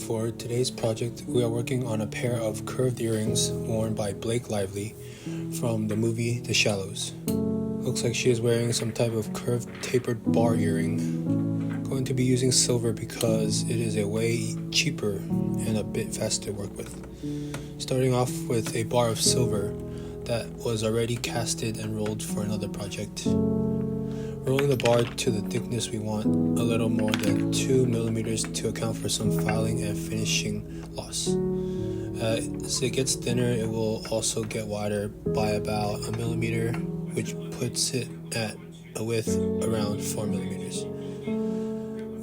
For today's project, we are working on a pair of curved earrings worn by Blake Lively from the movie The Shallows. Looks like she is wearing some type of curved tapered bar earring. Going to be using silver because it is a way cheaper and a bit faster to work with. Starting off with a bar of silver that was already casted and rolled for another project. Rolling the bar to the thickness we want, a little more than 2 millimeters to account for some filing and finishing loss. As it gets thinner, it will also get wider by about 1 millimeter, which puts it at a width around 4 millimeters.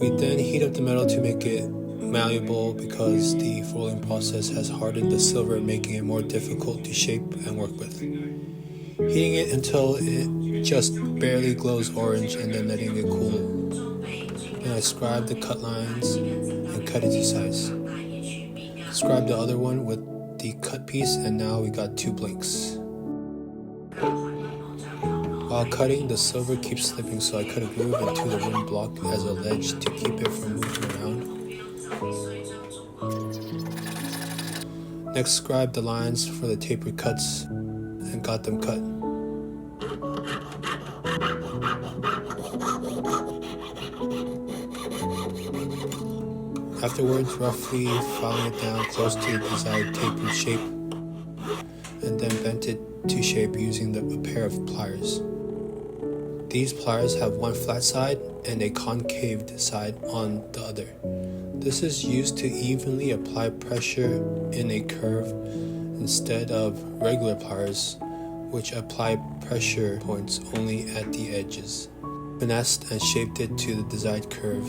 We then heat up the metal to make it malleable because the rolling process has hardened the silver, making it more difficult to shape and work with. Heating it until it just barely glows orange and then letting it cool. Then I scribe the cut lines and cut it to size. Scribe the other one with the cut piece, and now we got 2 blanks. While cutting, the silver keeps slipping, so I cut a groove into the wooden block as a ledge to keep it from moving around. Next, scribe the lines for the tapered cuts and got them cut. Afterwards, roughly filing it down close to the desired tapered shape, and then bent it to shape using a pair of pliers. These pliers have one flat side and a concaved side on the other. This is used to evenly apply pressure in a curve instead of regular pliers, which apply pressure points only at the edges. Finessed and shaped it to the desired curve.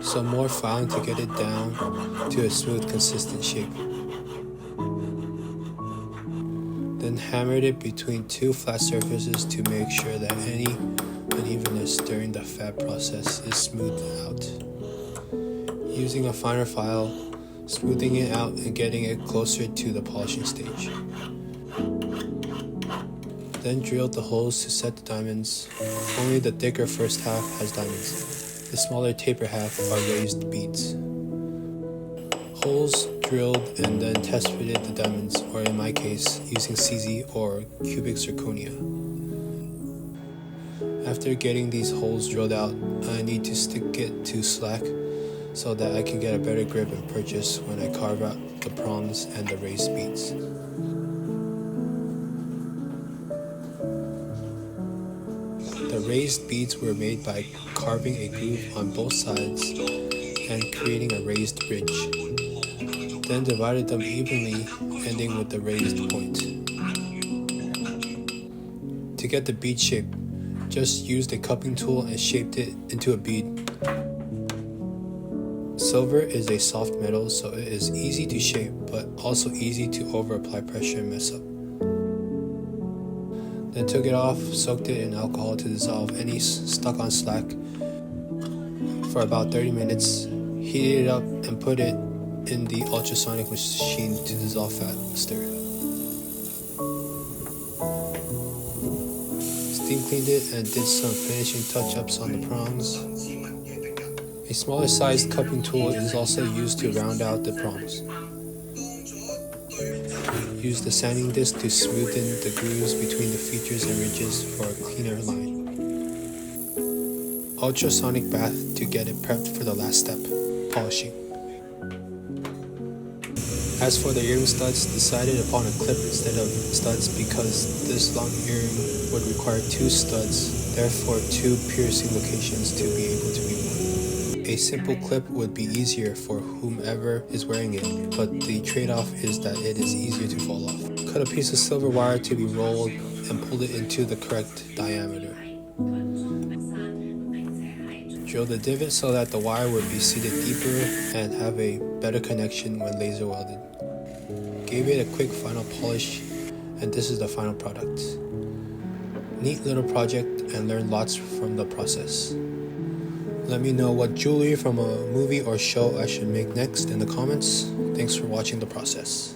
Some more filing to get it down to a smooth, consistent shape. Then hammered it between 2 flat surfaces to make sure that any unevenness during the fab process is smoothed out. Using a finer file, smoothing it out and getting it closer to the polishing stage. Then drilled the holes to set the diamonds. Only the thicker first half has diamonds. The smaller taper half are raised beads. Holes drilled and then test fitted the diamonds, or in my case, using CZ or cubic zirconia. After getting these holes drilled out, I need to stick it to slack so that I can get a better grip and purchase when I carve out the prongs and the raised beads. The raised beads were made by carving a groove on both sides and creating a raised bridge. Then divided them evenly, ending with the raised point. To get the bead shape, just used a cupping tool and shaped it into a bead. Silver is a soft metal, so it is easy to shape, but also easy to over-apply pressure and mess up. Then took it off, soaked it in alcohol to dissolve any stuck on slack for about 30 minutes, heated it up and put it in the ultrasonic machine to dissolve faster. Steam cleaned it and did some finishing touch-ups on the prongs. A smaller sized cupping tool is also used to round out the prongs. Use the sanding disc to smoothen the grooves between the features and ridges for a cleaner line. Ultrasonic bath to get it prepped for the last step, polishing. As for the earring studs, decided upon a clip instead of studs because this long earring would require 2 studs, therefore 2 piercing locations to be able to be worn. A simple clip would be easier for whomever is wearing it, but the trade-off is that it is easier to fall off. Cut a piece of silver wire to be rolled and pulled it into the correct diameter. Drill the divot so that the wire would be seated deeper and have a better connection when laser welded. Gave it a quick final polish, and this is the final product. Neat little project and learned lots from the process. Let me know what jewelry from a movie or show I should make next in the comments. Thanks for watching the process.